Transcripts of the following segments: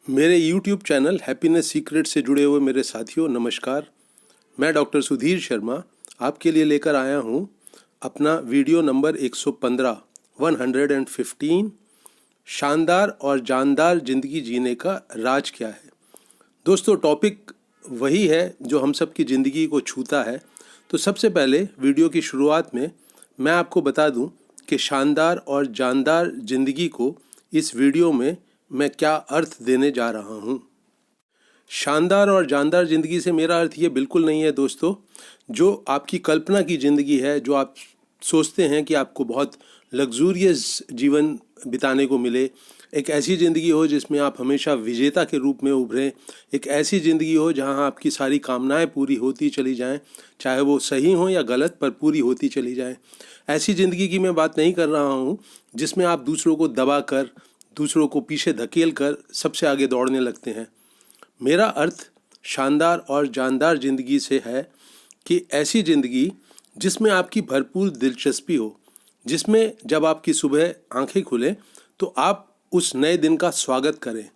मेरे YouTube channel happiness secret से जुड़े हुए मेरे साथियों नमस्कार। मैं डॉक्टर सुधीर शर्मा आपके लिए लेकर आया हूँ अपना वीडियो नंबर 115 115 शानदार और जानदार ज़िंदगी जीने का राज क्या है। दोस्तों, टॉपिक वही है जो हम सब की ज़िंदगी को छूता है। तो सबसे पहले वीडियो की शुरुआत में मैं आपको बता दूं कि शानदार और जानदार ज़िंदगी को इस वीडियो में मैं क्या अर्थ देने जा रहा हूँ। शानदार और जानदार ज़िंदगी से मेरा अर्थ ये बिल्कुल नहीं है दोस्तों, जो आपकी कल्पना की ज़िंदगी है, जो आप सोचते हैं कि आपको बहुत लग्जूरियस जीवन बिताने को मिले, एक ऐसी ज़िंदगी हो जिसमें आप हमेशा विजेता के रूप में उभरें, एक ऐसी ज़िंदगी हो जहां आपकी सारी कामनाएं पूरी होती चली जाएं, चाहे वो सही हो या गलत, पर पूरी होती चली जाएं। ऐसी ज़िंदगी की मैं बात नहीं कर रहा हूं जिसमें आप दूसरों को दबा कर, दूसरों को पीछे धकेल कर सबसे आगे दौड़ने लगते हैं। मेरा अर्थ शानदार और जानदार ज़िंदगी से है कि ऐसी ज़िंदगी जिसमें आपकी भरपूर दिलचस्पी हो, जिसमें जब आपकी सुबह आंखें खुलें तो आप उस नए दिन का स्वागत करें,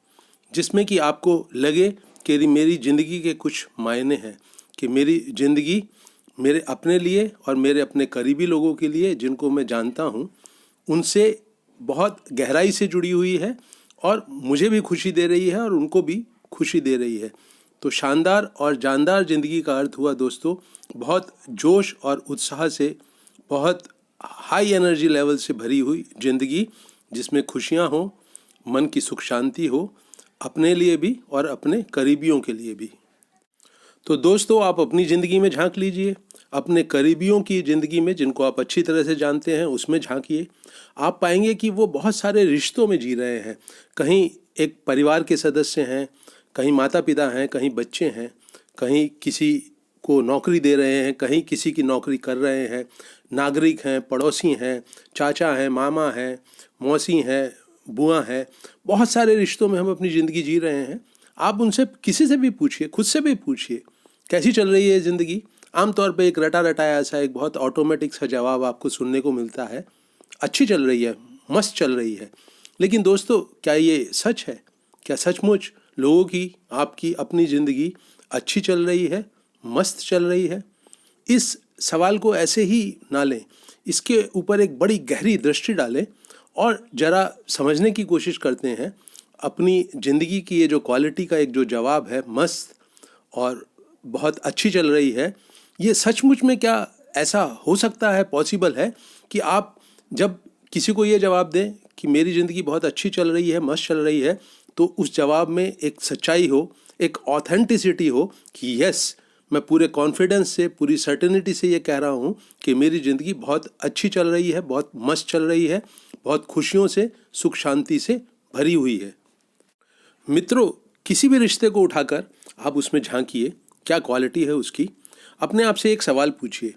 जिसमें कि आपको लगे कि मेरी ज़िंदगी के कुछ मायने हैं, कि मेरी ज़िंदगी मेरे अपने लिए और मेरे अपने करीबी लोगों के लिए जिनको मैं जानता हूँ उनसे बहुत गहराई से जुड़ी हुई है और मुझे भी खुशी दे रही है और उनको भी खुशी दे रही है। तो शानदार और जानदार ज़िंदगी का अर्थ हुआ दोस्तों बहुत जोश और उत्साह से, बहुत हाई एनर्जी लेवल से भरी हुई ज़िंदगी जिसमें खुशियाँ हो, मन की सुख शांति हो, अपने लिए भी और अपने करीबियों के लिए भी। तो दोस्तों, आप अपनी ज़िंदगी में झांक लीजिए, अपने करीबियों की ज़िंदगी में जिनको आप अच्छी तरह से जानते हैं उसमें झांकिए। आप पाएंगे कि वो बहुत सारे रिश्तों में जी रहे हैं। कहीं एक परिवार के सदस्य हैं, कहीं माता पिता हैं, कहीं बच्चे हैं, कहीं किसी को नौकरी दे रहे हैं, कहीं किसी की नौकरी कर रहे हैं, नागरिक हैं, पड़ोसी हैं, चाचा हैं, मामा हैं, मौसी हैं, बुआ हैं। बहुत सारे रिश्तों में हम अपनी ज़िंदगी जी रहे हैं। आप उनसे किसी से भी पूछिए, खुद से भी पूछिए, कैसी चल रही है ज़िंदगी। आमतौर पे एक रटा रटाया ऐसा एक बहुत ऑटोमेटिक सा जवाब आपको सुनने को मिलता है, अच्छी चल रही है, मस्त चल रही है। लेकिन दोस्तों, क्या ये सच है? क्या सचमुच लोगों की, आपकी अपनी ज़िंदगी अच्छी चल रही है, मस्त चल रही है? इस सवाल को ऐसे ही ना लें, इसके ऊपर एक बड़ी गहरी दृष्टि डालें और ज़रा समझने की कोशिश करते हैं अपनी ज़िंदगी की ये जो क्वालिटी का एक जो जवाब है, मस्त और बहुत अच्छी चल रही है, ये सचमुच में क्या ऐसा हो सकता है, पॉसिबल है कि आप जब किसी को ये जवाब दें कि मेरी ज़िंदगी बहुत अच्छी चल रही है, मस्त चल रही है, तो उस जवाब में एक सच्चाई हो, एक ऑथेंटिसिटी हो कि यस, मैं पूरे कॉन्फिडेंस से, पूरी सर्टेनिटी से ये कह रहा हूँ कि मेरी ज़िंदगी बहुत अच्छी चल रही है, बहुत मस्त चल रही है, बहुत खुशियों से, सुख शांति से भरी हुई है। मित्रों, किसी भी रिश्ते को उठाकर आप उसमें झांकिए, क्या क्वालिटी है उसकी। अपने आप से एक सवाल पूछिए,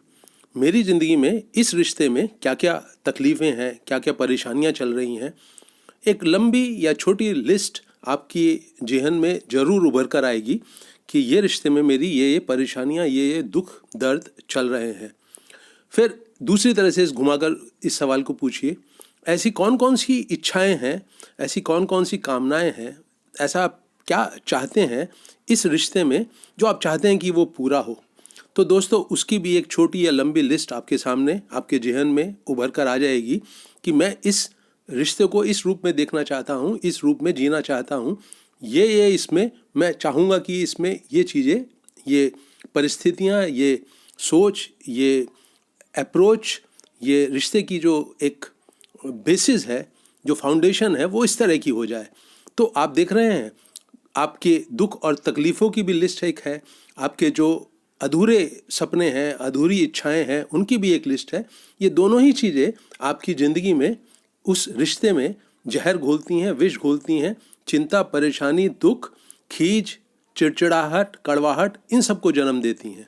मेरी ज़िंदगी में इस रिश्ते में क्या क्या तकलीफ़ें हैं, क्या क्या परेशानियां चल रही हैं। एक लंबी या छोटी लिस्ट आपकी जेहन में ज़रूर उभर कर आएगी कि ये रिश्ते में मेरी ये परेशानियां, ये दुख दर्द चल रहे हैं। फिर दूसरी तरह से इस घुमाकर इस सवाल को पूछिए, ऐसी कौन कौन सी इच्छाएं हैं, ऐसी कौन कौन सी कामनाएं हैं, ऐसा आप क्या चाहते हैं इस रिश्ते में जो आप चाहते हैं कि वो पूरा हो। तो दोस्तों, उसकी भी एक छोटी या लंबी लिस्ट आपके सामने, आपके जेहन में उभर कर आ जाएगी कि मैं इस रिश्ते को इस रूप में देखना चाहता हूँ, इस रूप में जीना चाहता हूँ, ये इसमें मैं चाहूँगा कि इसमें ये चीज़ें, ये परिस्थितियाँ, ये सोच, ये अप्रोच, ये रिश्ते की जो एक बेसिस है, जो फाउंडेशन है, वो इस तरह की हो जाए। तो आप देख रहे हैं, आपके दुख और तकलीफ़ों की भी लिस्ट एक है, आपके जो अधूरे सपने हैं, अधूरी इच्छाएं हैं, उनकी भी एक लिस्ट है। ये दोनों ही चीज़ें आपकी ज़िंदगी में, उस रिश्ते में जहर घोलती हैं, विष घोलती हैं। चिंता, परेशानी, दुख, खीज, चिड़चिड़ाहट, कड़वाहट, इन सबको जन्म देती हैं।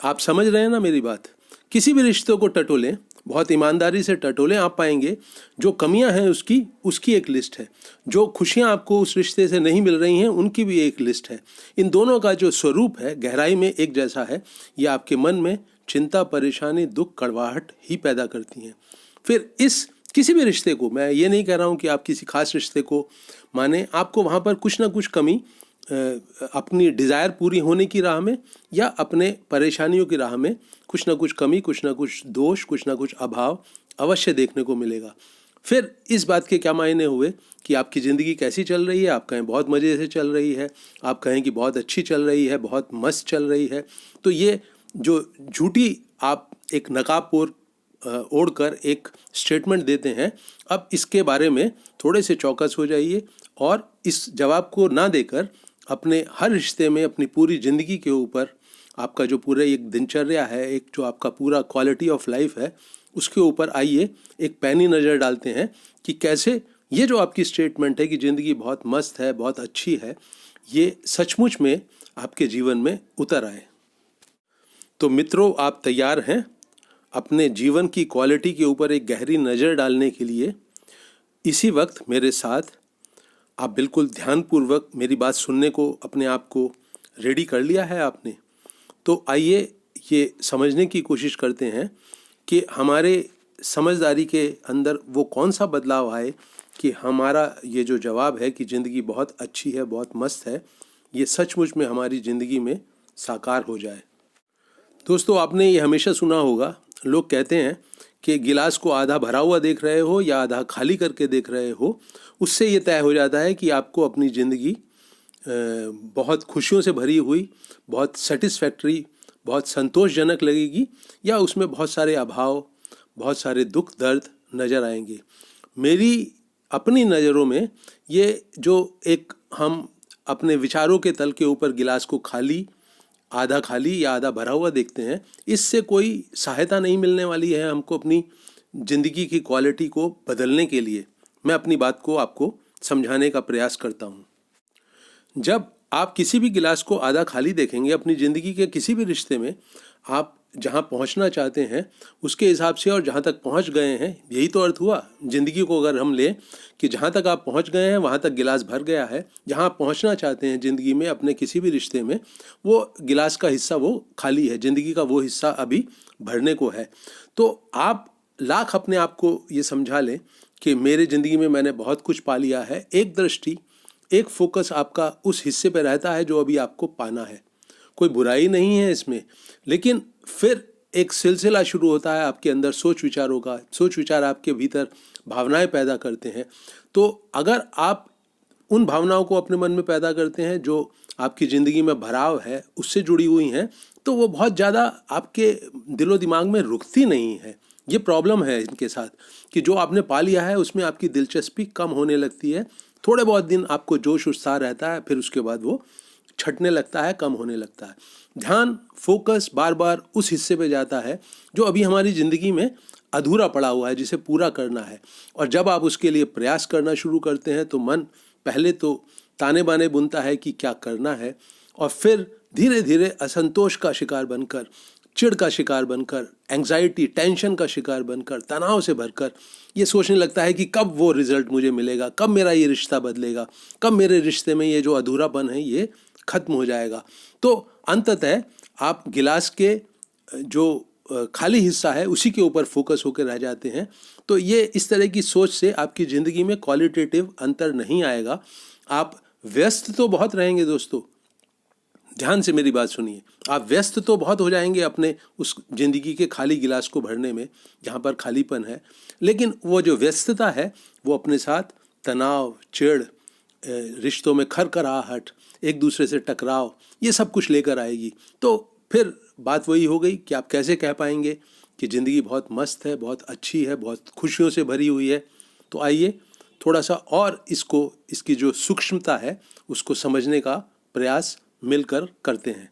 आप समझ रहे हैं ना मेरी बात? किसी भी रिश्ते को टटोलें, बहुत ईमानदारी से टटोलें, आप पाएंगे जो कमियां हैं उसकी एक लिस्ट है, जो खुशियां आपको उस रिश्ते से नहीं मिल रही हैं उनकी भी एक लिस्ट है। इन दोनों का जो स्वरूप है गहराई में एक जैसा है। ये आपके मन में चिंता, परेशानी, दुख, कड़वाहट ही पैदा करती हैं। फिर इस किसी भी रिश्ते को, मैं ये नहीं कह रहा हूँ कि आप किसी खास रिश्ते को माने, आपको वहाँ पर कुछ ना कुछ कमी अपनी डिज़ायर पूरी होने की राह में या अपने परेशानियों की राह में कुछ ना कुछ कमी, कुछ ना कुछ दोष, कुछ ना कुछ अभाव अवश्य देखने को मिलेगा। फिर इस बात के क्या मायने हुए कि आपकी ज़िंदगी कैसी चल रही है। आप कहें बहुत मज़े से चल रही है, आप कहें कि बहुत अच्छी चल रही है, बहुत मस्त चल रही है, तो ये जो झूठी आप एक नकाब ओढ़कर एक स्टेटमेंट देते हैं, अब इसके बारे में थोड़े से चौकस हो जाइए और इस जवाब को ना देकर अपने हर रिश्ते में, अपनी पूरी ज़िंदगी के ऊपर, आपका जो पूरा एक दिनचर्या है, एक जो आपका पूरा क्वालिटी ऑफ लाइफ है, उसके ऊपर आइए एक पैनी नज़र डालते हैं कि कैसे ये जो आपकी स्टेटमेंट है कि ज़िंदगी बहुत मस्त है, बहुत अच्छी है, ये सचमुच में आपके जीवन में उतर आए। तो मित्रों, आप तैयार हैं अपने जीवन की क्वालिटी के ऊपर एक गहरी नज़र डालने के लिए? इसी वक्त मेरे साथ आप बिल्कुल ध्यानपूर्वक मेरी बात सुनने को अपने आप को रेडी कर लिया है आपने? तो आइए ये समझने की कोशिश करते हैं कि हमारे समझदारी के अंदर वो कौन सा बदलाव आए कि हमारा ये जो जवाब है कि ज़िंदगी बहुत अच्छी है, बहुत मस्त है, ये सचमुच में हमारी ज़िंदगी में साकार हो जाए। दोस्तों, आपने ये हमेशा सुना होगा, लोग कहते हैं कि गिलास को आधा भरा हुआ देख रहे हो या आधा खाली करके देख रहे हो, उससे ये तय हो जाता है कि आपको अपनी ज़िंदगी बहुत खुशियों से भरी हुई, बहुत सेटिस्फैक्ट्री, बहुत संतोषजनक लगेगी या उसमें बहुत सारे अभाव, बहुत सारे दुख दर्द नज़र आएंगे। मेरी अपनी नज़रों में ये जो एक हम अपने विचारों के तल के ऊपर गिलास को आधा खाली या आधा भरा हुआ देखते हैं, इससे कोई सहायता नहीं मिलने वाली है हमको अपनी ज़िंदगी की क्वालिटी को बदलने के लिए। मैं अपनी बात को आपको समझाने का प्रयास करता हूँ। जब आप किसी भी गिलास को आधा खाली देखेंगे अपनी ज़िंदगी के किसी भी रिश्ते में, आप जहाँ पहुँचना चाहते हैं उसके हिसाब से और जहाँ तक पहुँच गए हैं, यही तो अर्थ हुआ। ज़िंदगी को अगर हम लें कि जहाँ तक आप पहुँच गए हैं वहाँ तक गिलास भर गया है, जहाँ आप पहुँचना चाहते हैं ज़िंदगी में अपने किसी भी रिश्ते में, वो गिलास का हिस्सा वो खाली है, ज़िंदगी का वो हिस्सा अभी भरने को है। तो आप लाख अपने आप को ये समझा लें कि मेरे ज़िंदगी में मैंने बहुत कुछ पा लिया है, एक दृष्टि, एक फोकस आपका उस हिस्से पे रहता है जो अभी आपको पाना है। कोई बुराई नहीं है इसमें, लेकिन फिर एक सिलसिला शुरू होता है आपके अंदर सोच विचारों का। सोच विचार आपके भीतर भावनाएं पैदा करते हैं। तो अगर आप उन भावनाओं को अपने मन में पैदा करते हैं जो आपकी ज़िंदगी में भराव है, उससे जुड़ी हुई हैं, तो वो बहुत ज़्यादा आपके दिलो दिमाग में रुकती नहीं है। ये प्रॉब्लम है इनके साथ कि जो आपने पा लिया है उसमें आपकी दिलचस्पी कम होने लगती है। थोड़े बहुत दिन आपको जोश उत्साह रहता है, फिर उसके बाद वो छटने लगता है, कम होने लगता है। ध्यान, फोकस बार बार उस हिस्से पे जाता है जो अभी हमारी ज़िंदगी में अधूरा पड़ा हुआ है, जिसे पूरा करना है। और जब आप उसके लिए प्रयास करना शुरू करते हैं तो मन पहले तो ताने बाने बुनता है कि क्या करना है, और फिर धीरे धीरे असंतोष का शिकार बनकर, चिढ़ का शिकार बनकर, एंग्जाइटी, टेंशन का शिकार बनकर, तनाव से भरकर ये सोचने लगता है कि कब वो रिजल्ट मुझे मिलेगा, कब मेरा ये रिश्ता बदलेगा, कब मेरे रिश्ते में ये जो अधूरापन है ये खत्म हो जाएगा। तो अंततः आप गिलास के जो खाली हिस्सा है उसी के ऊपर फोकस होकर रह जाते हैं। तो ये इस तरह की सोच से आपकी ज़िंदगी में क्वालिटेटिव अंतर नहीं आएगा। आप व्यस्त तो बहुत रहेंगे दोस्तों, ध्यान से मेरी बात सुनिए। आप व्यस्त तो बहुत हो जाएंगे अपने उस ज़िंदगी के खाली गिलास को भरने में जहाँ पर खालीपन है, लेकिन वो जो व्यस्तता है वो अपने साथ तनाव, चिढ़, रिश्तों में खरखराहट, एक दूसरे से टकराव, ये सब कुछ लेकर आएगी। तो फिर बात वही हो गई कि आप कैसे कह पाएंगे कि ज़िंदगी बहुत मस्त है, बहुत अच्छी है, बहुत खुशियों से भरी हुई है। तो आइए थोड़ा सा और इसकी जो सूक्ष्मता है उसको समझने का प्रयास मिलकर करते हैं।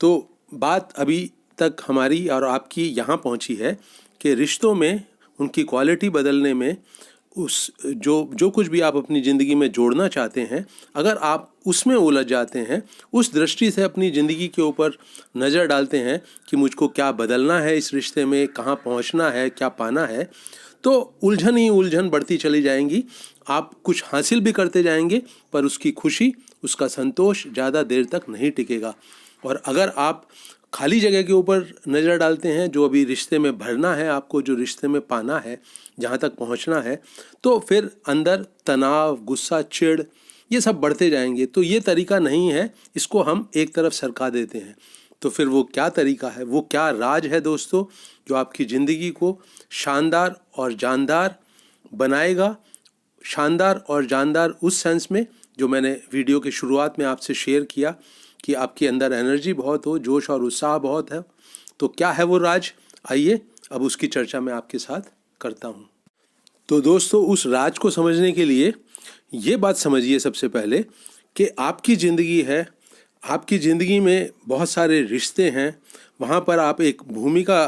तो बात अभी तक हमारी और आपकी यहाँ पहुँची है कि रिश्तों में उनकी क्वालिटी बदलने में उस जो कुछ भी आप अपनी ज़िंदगी में जोड़ना चाहते हैं, अगर आप उसमें उलझ जाते हैं, उस दृष्टि से अपनी ज़िंदगी के ऊपर नज़र डालते हैं कि मुझको क्या बदलना है इस रिश्ते में, कहाँ पहुँचना है, क्या पाना है, तो उलझन ही उलझन बढ़ती चली जाएंगी। आप कुछ हासिल भी करते जाएंगे पर उसकी खुशी, उसका संतोष ज़्यादा देर तक नहीं टिकेगा। और अगर आप खाली जगह के ऊपर नज़र डालते हैं, जो अभी रिश्ते में भरना है आपको, जो रिश्ते में पाना है, जहाँ तक पहुँचना है, तो फिर अंदर तनाव, गुस्सा, चिढ़ ये सब बढ़ते जाएंगे। तो ये तरीका नहीं है, इसको हम एक तरफ सरका देते हैं। तो फिर वो क्या तरीका है, वो क्या राज है दोस्तों, जो आपकी ज़िंदगी को शानदार और जानदार बनाएगा। शानदार और जानदार उस सेंस में जो मैंने वीडियो के शुरुआत में आपसे शेयर किया कि आपके अंदर एनर्जी बहुत हो, जोश और उत्साह बहुत है। तो क्या है वो राज, आइए अब उसकी चर्चा मैं आपके साथ करता हूँ। तो दोस्तों, उस राज को समझने के लिए ये बात समझिए सबसे पहले कि आपकी ज़िंदगी है, आपकी ज़िंदगी में बहुत सारे रिश्ते हैं, वहाँ पर आप एक भूमिका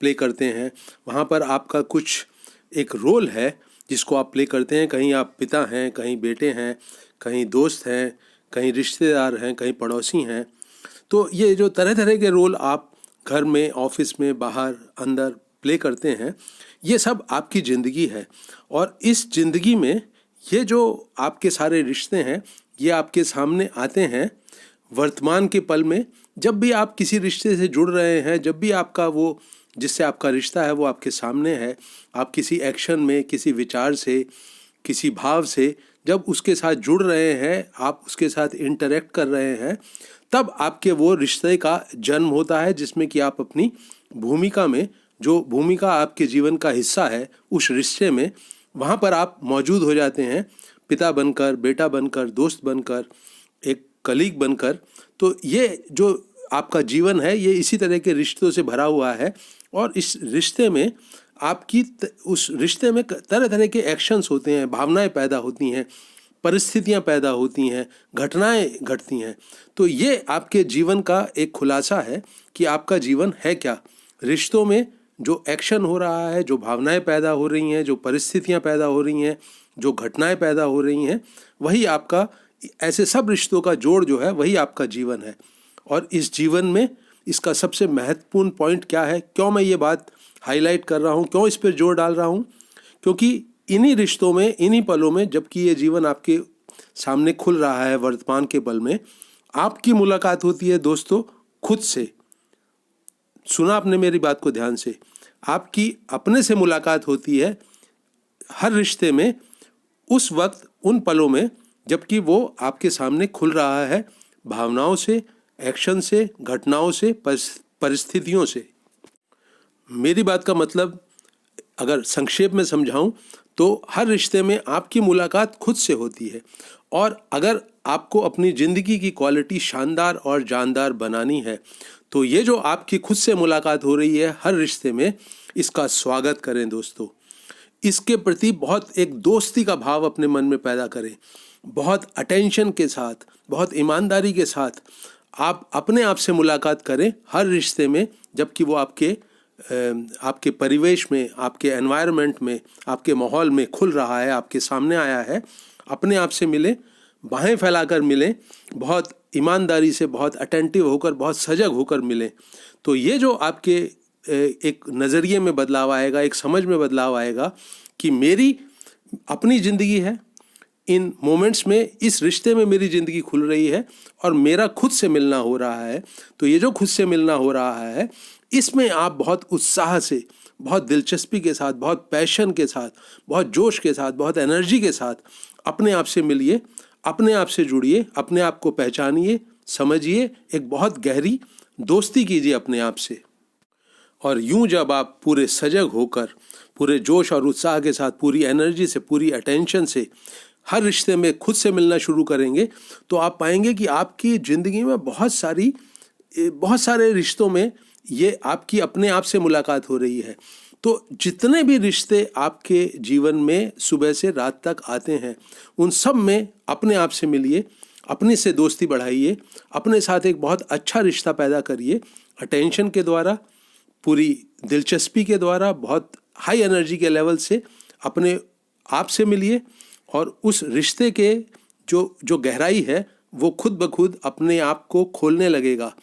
प्ले करते हैं, वहाँ पर आपका कुछ एक रोल है जिसको आप प्ले करते हैं। कहीं आप पिता हैं, कहीं बेटे हैं, कहीं दोस्त हैं, कहीं रिश्तेदार हैं, कहीं पड़ोसी हैं। तो ये जो तरह तरह के रोल आप घर में, ऑफिस में, बाहर, अंदर प्ले करते हैं, ये सब आपकी ज़िंदगी है। और इस ज़िंदगी में ये जो आपके सारे रिश्ते हैं, ये आपके सामने आते हैं वर्तमान के पल में। जब भी आप किसी रिश्ते से जुड़ रहे हैं, जब भी आपका वो जिससे आपका रिश्ता है वो आपके सामने है, आप किसी एक्शन में, किसी विचार से, किसी भाव से जब उसके साथ जुड़ रहे हैं, आप उसके साथ इंटरेक्ट कर रहे हैं, तब आपके वो रिश्ते का जन्म होता है, जिसमें कि आप अपनी भूमिका में, जो भूमिका आपके जीवन का हिस्सा है उस रिश्ते में, वहाँ पर आप मौजूद हो जाते हैं, पिता बनकर, बेटा बनकर, दोस्त बनकर, एक कलीग बनकर। तो ये जो आपका जीवन है, ये इसी तरह के रिश्तों से भरा हुआ है। और इस रिश्ते में उस रिश्ते में तरह तरह के एक्शंस होते हैं, भावनाएं पैदा होती हैं, परिस्थितियां पैदा होती हैं, घटनाएं घटती हैं। तो ये आपके जीवन का एक खुलासा है कि आपका जीवन है क्या। रिश्तों में जो एक्शन हो रहा है, जो भावनाएं पैदा हो रही हैं, जो परिस्थितियां पैदा हो रही हैं, जो घटनाएं पैदा हो रही हैं, वही आपका, ऐसे सब रिश्तों का जोड़ जो है वही आपका जीवन है। और इस जीवन में इसका सबसे महत्वपूर्ण पॉइंट क्या है, क्यों मैं ये बात हाईलाइट कर रहा हूँ, क्यों इस पर जोर डाल रहा हूँ, क्योंकि इन्हीं रिश्तों में, इन्हीं पलों में, जबकि ये जीवन आपके सामने खुल रहा है वर्तमान के पल में, आपकी मुलाकात होती है दोस्तों खुद से। सुना आपने मेरी बात को ध्यान से, आपकी अपने से मुलाकात होती है हर रिश्ते में, उस वक्त, उन पलों में, जबकि वो आपके सामने खुल रहा है भावनाओं से, एक्शन से, घटनाओं से, परिस्थितियों से। मेरी बात का मतलब अगर संक्षेप में समझाऊं तो हर रिश्ते में आपकी मुलाकात खुद से होती है। और अगर आपको अपनी ज़िंदगी की क्वालिटी शानदार और जानदार बनानी है, तो ये जो आपकी खुद से मुलाकात हो रही है हर रिश्ते में, इसका स्वागत करें दोस्तों। इसके प्रति बहुत एक दोस्ती का भाव अपने मन में पैदा करें, बहुत अटेंशन के साथ, बहुत ईमानदारी के साथ आप अपने आप से मुलाकात करें हर रिश्ते में, जबकि वो आपके परिवेश में, आपके एनवायरनमेंट में, आपके माहौल में खुल रहा है, आपके सामने आया है। अपने आप से मिलें, बाहें फैलाकर मिलें, बहुत ईमानदारी से, बहुत अटेंटिव होकर, बहुत सजग होकर मिलें। तो ये जो आपके एक नज़रिए में बदलाव आएगा, एक समझ में बदलाव आएगा कि मेरी अपनी ज़िंदगी है, इन मोमेंट्स में, इस रिश्ते में मेरी ज़िंदगी खुल रही है और मेरा खुद से मिलना हो रहा है। तो ये जो खुद से मिलना हो रहा है, इसमें आप बहुत उत्साह से, बहुत दिलचस्पी के साथ, बहुत पैशन के साथ, बहुत जोश के साथ, बहुत एनर्जी के साथ अपने आप से मिलिए, अपने आप से जुड़िए, अपने आप को पहचानिए, समझिए, एक बहुत गहरी दोस्ती कीजिए अपने आप से। और यूं जब आप पूरे सजग होकर, पूरे जोश और उत्साह के साथ, पूरी एनर्जी से, पूरी अटेंशन से हर रिश्ते में खुद से मिलना शुरू करेंगे, तो आप पाएंगे कि आपकी ज़िंदगी में बहुत सारे रिश्तों में ये आपकी अपने आप से मुलाकात हो रही है। तो जितने भी रिश्ते आपके जीवन में सुबह से रात तक आते हैं, उन सब में अपने आप से मिलिए, अपने से दोस्ती बढ़ाइए, अपने साथ एक बहुत अच्छा रिश्ता पैदा करिए, अटेंशन के द्वारा, पूरी दिलचस्पी के द्वारा, बहुत हाई एनर्जी के लेवल से अपने आप से मिलिए। और उस रिश्ते के जो गहराई है, वो खुद ब खुद अपने आप को खोलने लगेगा।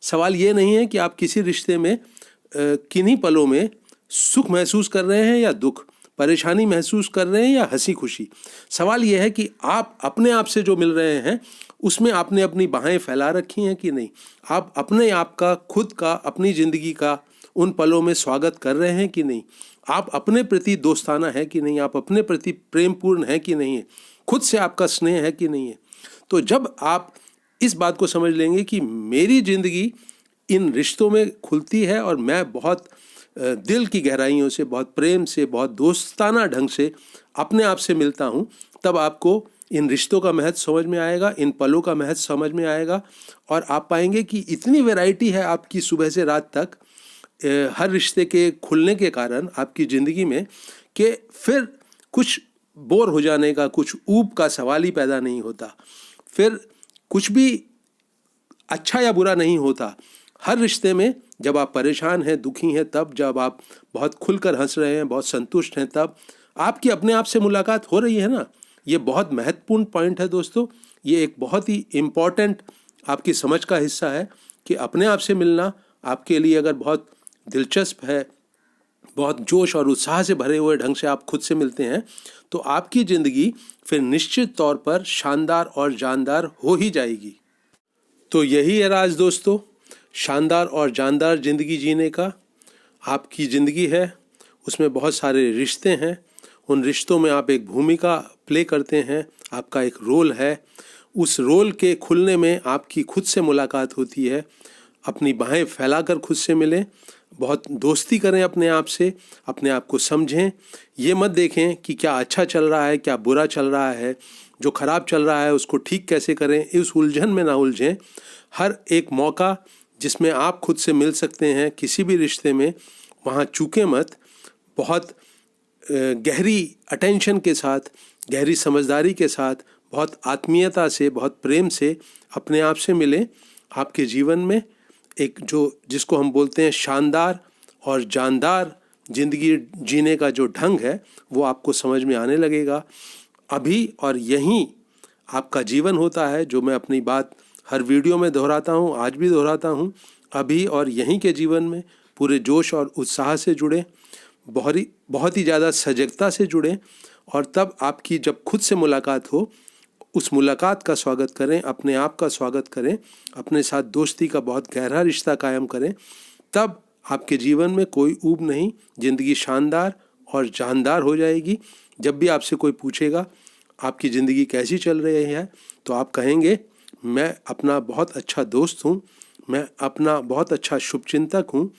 सवाल ये नहीं है कि आप किसी रिश्ते में किन्हीं पलों में सुख महसूस कर रहे हैं या दुख, परेशानी महसूस कर रहे हैं या हंसी खुशी। सवाल यह है कि आप अपने आप से जो मिल रहे हैं उसमें आपने अपनी बाहें फैला रखी हैं कि नहीं। आप अपने आप का, खुद का, अपनी ज़िंदगी का उन पलों में स्वागत कर रहे हैं कि नहीं। आप अपने प्रति दोस्ताना है कि नहीं। आप अपने प्रति प्रेमपूर्ण है कि नहीं है। खुद से आपका स्नेह है कि नहीं है। तो जब आप इस बात को समझ लेंगे कि मेरी ज़िंदगी इन रिश्तों में खुलती है और मैं बहुत दिल की गहराइयों से, बहुत प्रेम से, बहुत दोस्ताना ढंग से अपने आप से मिलता हूँ, तब आपको इन रिश्तों का महत्व समझ में आएगा, इन पलों का महत्व समझ में आएगा और आप पाएंगे कि इतनी वैरायटी है आपकी सुबह से रात तक हर रिश्ते के खुलने के कारण आपकी ज़िंदगी में, कि फिर कुछ बोर हो जाने का, कुछ ऊब का सवाल ही पैदा नहीं होता। फिर कुछ भी अच्छा या बुरा नहीं होता। हर रिश्ते में जब आप परेशान हैं, दुखी हैं, तब जब आप बहुत खुलकर हंस रहे हैं, बहुत संतुष्ट हैं, तब आपकी अपने आप से मुलाकात हो रही है ना। ये बहुत महत्वपूर्ण पॉइंट है दोस्तों। ये एक बहुत ही इम्पॉर्टेंट आपकी समझ का हिस्सा है कि अपने आप से मिलना आपके लिए अगर बहुत दिलचस्प है, बहुत जोश और उत्साह से भरे हुए ढंग से आप खुद से मिलते हैं, तो आपकी ज़िंदगी फिर निश्चित तौर पर शानदार और जानदार हो ही जाएगी। तो यही है राज दोस्तों, शानदार और जानदार ज़िंदगी जीने का। आपकी ज़िंदगी है, उसमें बहुत सारे रिश्ते हैं, उन रिश्तों में आप एक भूमिका प्ले करते हैं, आपका एक रोल है। उस रोल के खुलने में आपकी खुद से मुलाकात होती है। अपनी बाहें फैलाकर खुद से मिलें, बहुत दोस्ती करें अपने आप से, अपने आप को समझें। ये मत देखें कि क्या अच्छा चल रहा है, क्या बुरा चल रहा है, जो खराब चल रहा है उसको ठीक कैसे करें, इस उलझन में ना उलझें। हर एक मौका जिसमें आप खुद से मिल सकते हैं किसी भी रिश्ते में, वहाँ चूकें मत। बहुत गहरी अटेंशन के साथ, गहरी समझदारी के साथ, बहुत आत्मीयता से, बहुत प्रेम से अपने आप से मिलें। आपके जीवन में एक जिसको हम बोलते हैं शानदार और जानदार ज़िंदगी जीने का जो ढंग है वो आपको समझ में आने लगेगा। अभी और यहीं आपका जीवन होता है, जो मैं अपनी बात हर वीडियो में दोहराता हूँ, आज भी दोहराता हूँ। अभी और यहीं के जीवन में पूरे जोश और उत्साह से जुड़े, बहुत ही ज़्यादा सजगता से जुड़ें और तब आपकी जब खुद से मुलाकात हो, उस मुलाकात का स्वागत करें, अपने आप का स्वागत करें, अपने साथ दोस्ती का बहुत गहरा रिश्ता कायम करें। तब आपके जीवन में कोई ऊब नहीं, ज़िंदगी शानदार और जानदार हो जाएगी। जब भी आपसे कोई पूछेगा आपकी ज़िंदगी कैसी चल रही है, तो आप कहेंगे मैं अपना बहुत अच्छा दोस्त हूँ, मैं अपना बहुत अच्छा शुभचिंतक हूँ,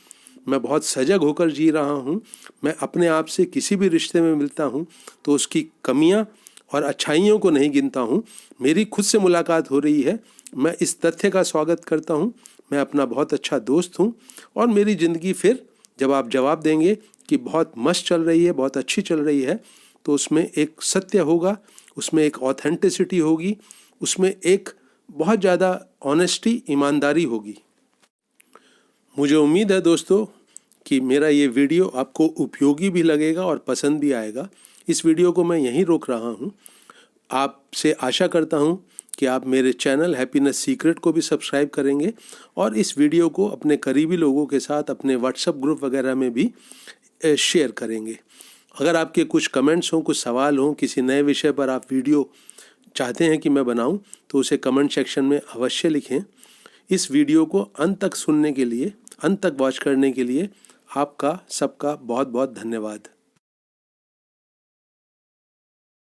मैं बहुत सजग होकर जी रहा हूँ। मैं अपने आप से किसी भी रिश्ते में मिलता हूँ तो उसकी कमियाँ और अच्छाइयों को नहीं गिनता हूँ। मेरी खुद से मुलाकात हो रही है, मैं इस तथ्य का स्वागत करता हूँ, मैं अपना बहुत अच्छा दोस्त हूँ। और मेरी ज़िंदगी फिर जब आप जवाब देंगे कि बहुत मस्त चल रही है, बहुत अच्छी चल रही है, तो उसमें एक सत्य होगा, उसमें एक ऑथेंटिसिटी होगी, उसमें एक बहुत ज़्यादा ऑनेस्टी, ईमानदारी होगी। मुझे उम्मीद है दोस्तों कि मेरा ये वीडियो आपको उपयोगी भी लगेगा और पसंद भी आएगा। इस वीडियो को मैं यहीं रोक रहा हूँ। आपसे आशा करता हूँ कि आप मेरे चैनल हैप्पीनेस सीक्रेट को भी सब्सक्राइब करेंगे और इस वीडियो को अपने करीबी लोगों के साथ, अपने व्हाट्सएप ग्रुप वगैरह में भी शेयर करेंगे। अगर आपके कुछ कमेंट्स हों, कुछ सवाल हों, किसी नए विषय पर आप वीडियो चाहते हैं कि मैं बनाऊं, तो उसे कमेंट सेक्शन में अवश्य लिखें। इस वीडियो को अंत तक सुनने के लिए, अंत तक वॉच करने के लिए आपका सबका बहुत बहुत धन्यवाद।